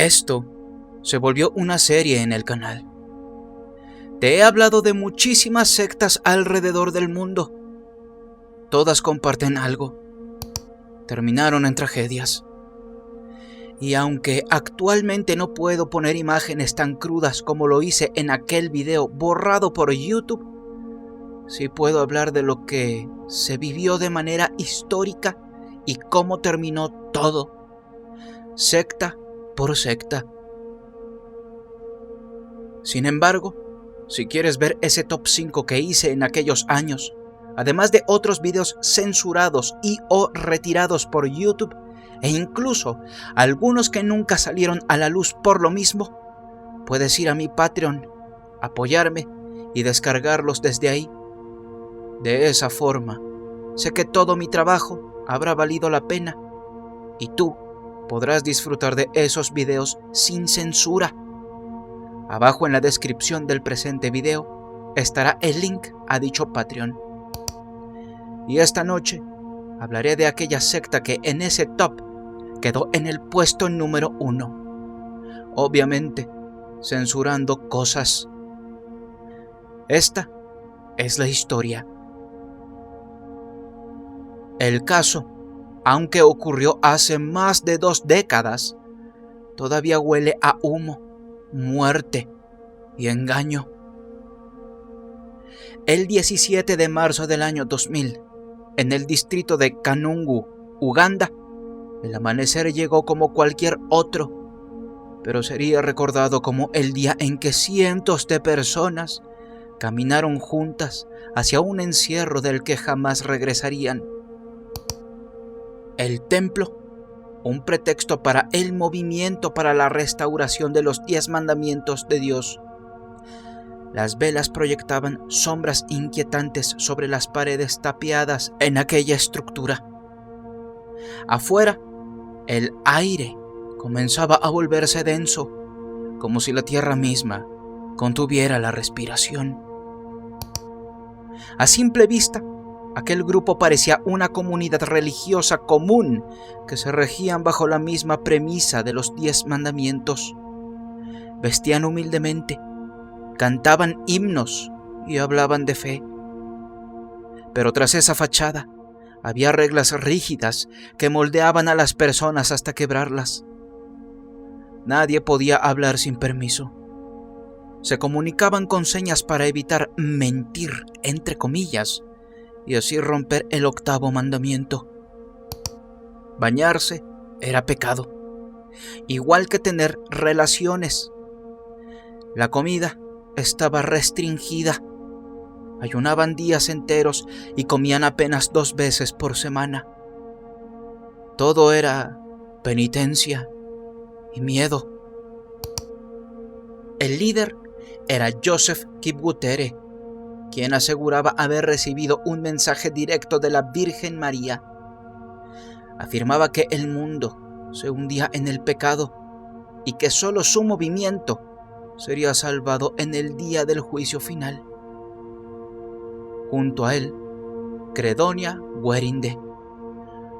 Esto se volvió una serie en el canal. Te he hablado de muchísimas sectas alrededor del mundo. Todas comparten algo. Terminaron en tragedias. Y aunque actualmente no puedo poner imágenes tan crudas como lo hice en aquel video borrado por YouTube, sí puedo hablar de lo que se vivió de manera histórica y cómo terminó todo, secta por secta. Sin embargo, si quieres ver ese top 5 que hice en aquellos años, además de otros videos censurados y o retirados por YouTube, e incluso algunos que nunca salieron a la luz por lo mismo, puedes ir a mi Patreon, apoyarme y descargarlos desde ahí. De esa forma, sé que todo mi trabajo habrá valido la pena y tú podrás disfrutar de esos videos sin censura. Abajo en la descripción del presente video estará el link a dicho Patreon. Y esta noche hablaré de aquella secta que en ese top quedó en el puesto número 1. Obviamente, censurando cosas. Esta es la historia. El caso, aunque ocurrió hace más de 2 décadas, todavía huele a humo, muerte y engaño. El 17 de marzo del año 2000, en el distrito de Kanungu, Uganda, el amanecer llegó como cualquier otro, pero sería recordado como el día en que cientos de personas caminaron juntas hacia un encierro del que jamás regresarían. El templo, un pretexto para el movimiento para la restauración de los 10 mandamientos de Dios. Las velas proyectaban sombras inquietantes sobre las paredes tapiadas en aquella estructura. Afuera, el aire comenzaba a volverse denso, como si la tierra misma contuviera la respiración. A simple vista, aquel grupo parecía una comunidad religiosa común que se regían bajo la misma premisa de los 10 mandamientos. Vestían humildemente, cantaban himnos y hablaban de fe. Pero tras esa fachada había reglas rígidas que moldeaban a las personas hasta quebrarlas. Nadie podía hablar sin permiso. Se comunicaban con señas para evitar mentir, entre comillas, y así romper el 8º mandamiento. Bañarse era pecado, igual que tener relaciones. La comida estaba restringida. Ayunaban días enteros y comían apenas 2 veces por semana. Todo era penitencia y miedo. El líder era Joseph Kibwetere, quien aseguraba haber recibido un mensaje directo de la Virgen María. Afirmaba que el mundo se hundía en el pecado y que solo su movimiento sería salvado en el día del juicio final. Junto a él, Credonia Werinde,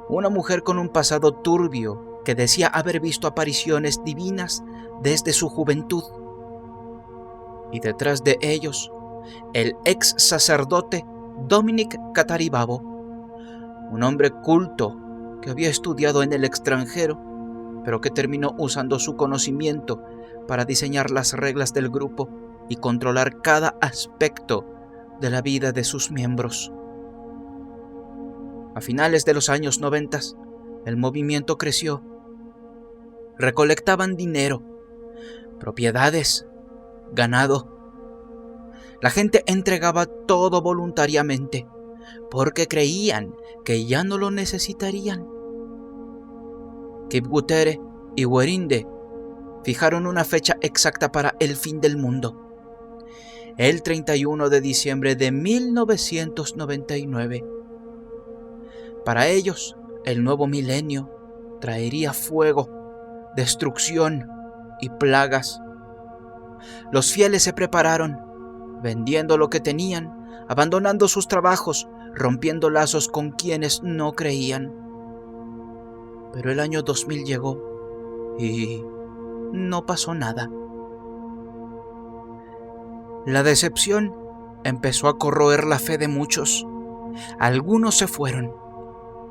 una mujer con un pasado turbio que decía haber visto apariciones divinas desde su juventud. Y detrás de ellos, el ex sacerdote Dominic Kataribabo, un hombre culto que había estudiado en el extranjero, pero que terminó usando su conocimiento para diseñar las reglas del grupo y controlar cada aspecto de la vida de sus miembros. A finales de los años 90, el movimiento creció. Recolectaban dinero, propiedades, ganado. La gente entregaba todo voluntariamente porque creían que ya no lo necesitarían. Kibwetere y Werinde fijaron una fecha exacta para el fin del mundo: el 31 de diciembre de 1999. Para ellos, el nuevo milenio traería fuego, destrucción y plagas. Los fieles se prepararon, vendiendo lo que tenían, abandonando sus trabajos, rompiendo lazos con quienes no creían. Pero el año 2000 llegó y no pasó nada. La decepción empezó a corroer la fe de muchos. Algunos se fueron,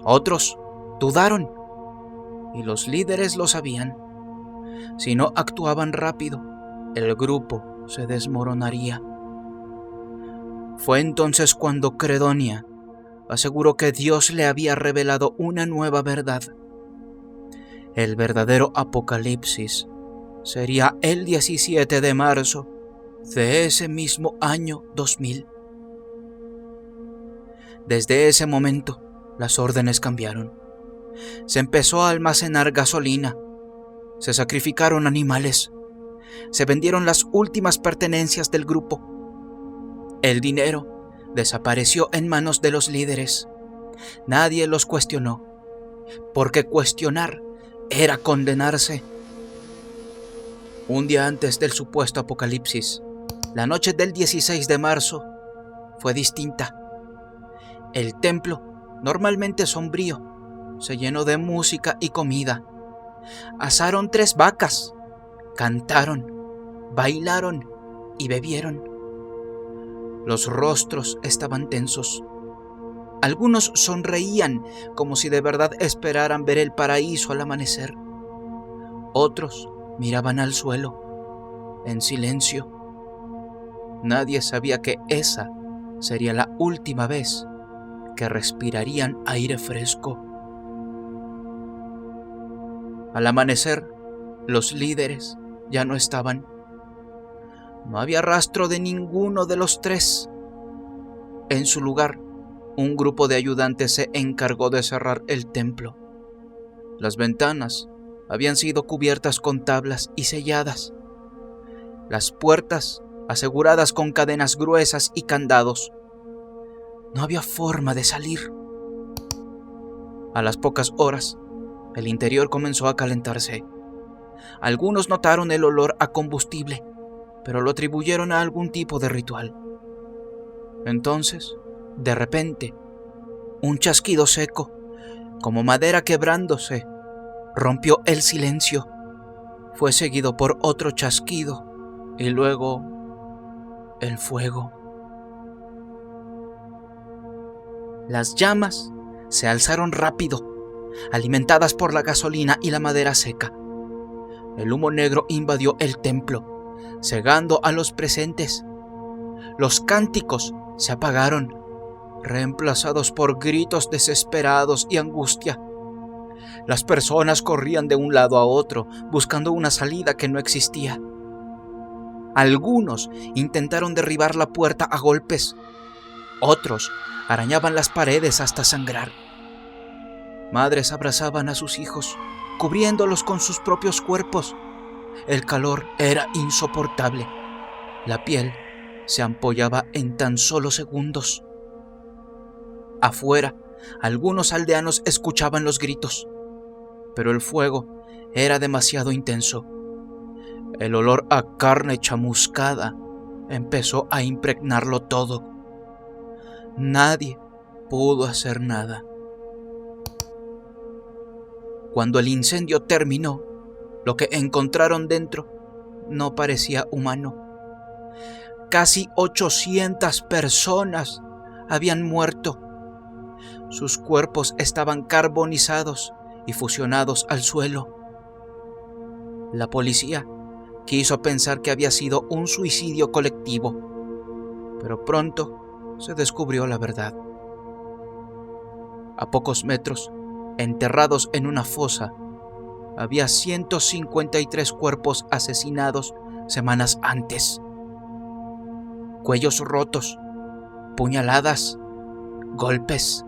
otros dudaron, y los líderes lo sabían. Si no actuaban rápido, el grupo se desmoronaría. Fue entonces cuando Credonia aseguró que Dios le había revelado una nueva verdad. El verdadero apocalipsis sería el 17 de marzo de ese mismo año 2000. Desde ese momento, las órdenes cambiaron. Se empezó a almacenar gasolina, se sacrificaron animales, se vendieron las últimas pertenencias del grupo. El dinero desapareció en manos de los líderes. Nadie los cuestionó, porque cuestionar era condenarse. Un día antes del supuesto apocalipsis, la noche del 16 de marzo fue distinta. El templo, normalmente sombrío, se llenó de música y comida. Asaron 3 vacas, cantaron, bailaron y bebieron. Los rostros estaban tensos. Algunos sonreían como si de verdad esperaran ver el paraíso al amanecer. Otros miraban al suelo, en silencio. Nadie sabía que esa sería la última vez que respirarían aire fresco. Al amanecer, los líderes ya no estaban. No había rastro de ninguno de los 3. En su lugar, un grupo de ayudantes se encargó de cerrar el templo. Las ventanas habían sido cubiertas con tablas y selladas. Las puertas aseguradas con cadenas gruesas y candados. No había forma de salir. A las pocas horas, el interior comenzó a calentarse. Algunos notaron el olor a combustible, pero lo atribuyeron a algún tipo de ritual. Entonces, de repente, un chasquido seco, como madera quebrándose, rompió el silencio. Fue seguido por otro chasquido y luego el fuego. Las llamas se alzaron rápido, alimentadas por la gasolina y la madera seca. El humo negro invadió el templo, cegando a los presentes. Los cánticos se apagaron, reemplazados por gritos desesperados y angustia. Las personas corrían de un lado a otro, buscando una salida que no existía. Algunos intentaron derribar la puerta a golpes. Otros arañaban las paredes hasta sangrar. Madres abrazaban a sus hijos, cubriéndolos con sus propios cuerpos. El calor era insoportable. La piel se ampollaba en tan solo segundos. Afuera, algunos aldeanos escuchaban los gritos, pero el fuego era demasiado intenso. El olor a carne chamuscada empezó a impregnarlo todo. Nadie pudo hacer nada. Cuando el incendio terminó, lo que encontraron dentro no parecía humano. Casi 800 personas habían muerto. Sus cuerpos estaban carbonizados y fusionados al suelo. La policía quiso pensar que había sido un suicidio colectivo, pero pronto se descubrió la verdad. A pocos metros, enterrados en una fosa, había 153 cuerpos asesinados semanas antes. Cuellos rotos, puñaladas, golpes.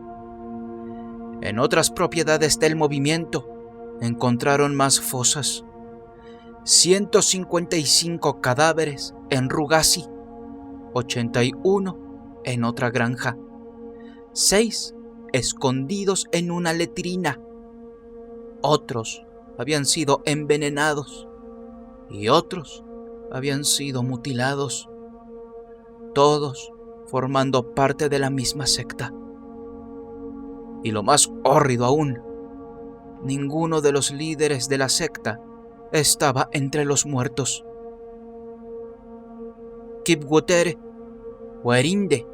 En otras propiedades del movimiento encontraron más fosas. 155 cadáveres en Rugazi, 81 en otra granja, 6 escondidos en una letrina. Otros habían sido envenenados y otros habían sido mutilados, todos formando parte de la misma secta. Y lo más hórrido aún, ninguno de los líderes de la secta estaba entre los muertos. Kibwetere, Werinde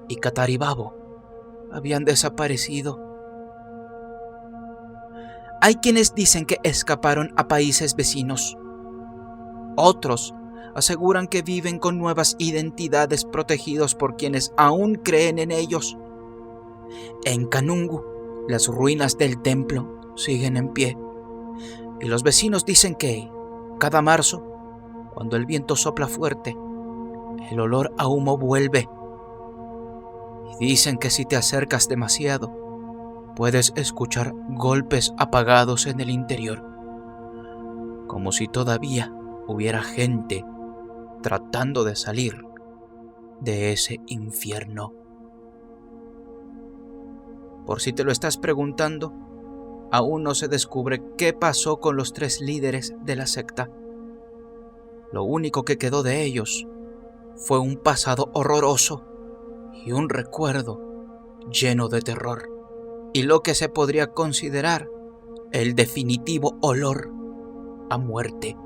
y Kataribabo habían desaparecido. Hay quienes dicen que escaparon a países vecinos. Otros aseguran que viven con nuevas identidades protegidos por quienes aún creen en ellos. En Kanungu, las ruinas del templo siguen en pie, y los vecinos dicen que cada marzo, cuando el viento sopla fuerte, el olor a humo vuelve. Y dicen que si te acercas demasiado, puedes escuchar golpes apagados en el interior, como si todavía hubiera gente tratando de salir de ese infierno. Por si te lo estás preguntando, aún no se descubre qué pasó con los 3 líderes de la secta. Lo único que quedó de ellos fue un pasado horroroso y un recuerdo lleno de terror, y lo que se podría considerar el definitivo olor a muerte.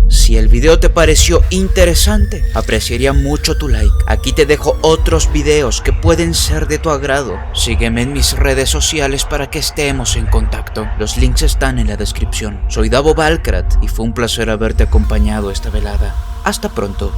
Si el video te pareció interesante, apreciaría mucho tu like. Aquí te dejo otros videos que pueden ser de tu agrado. Sígueme en mis redes sociales para que estemos en contacto. Los links están en la descripción. Soy Davo Valkrat y fue un placer haberte acompañado esta velada. Hasta pronto.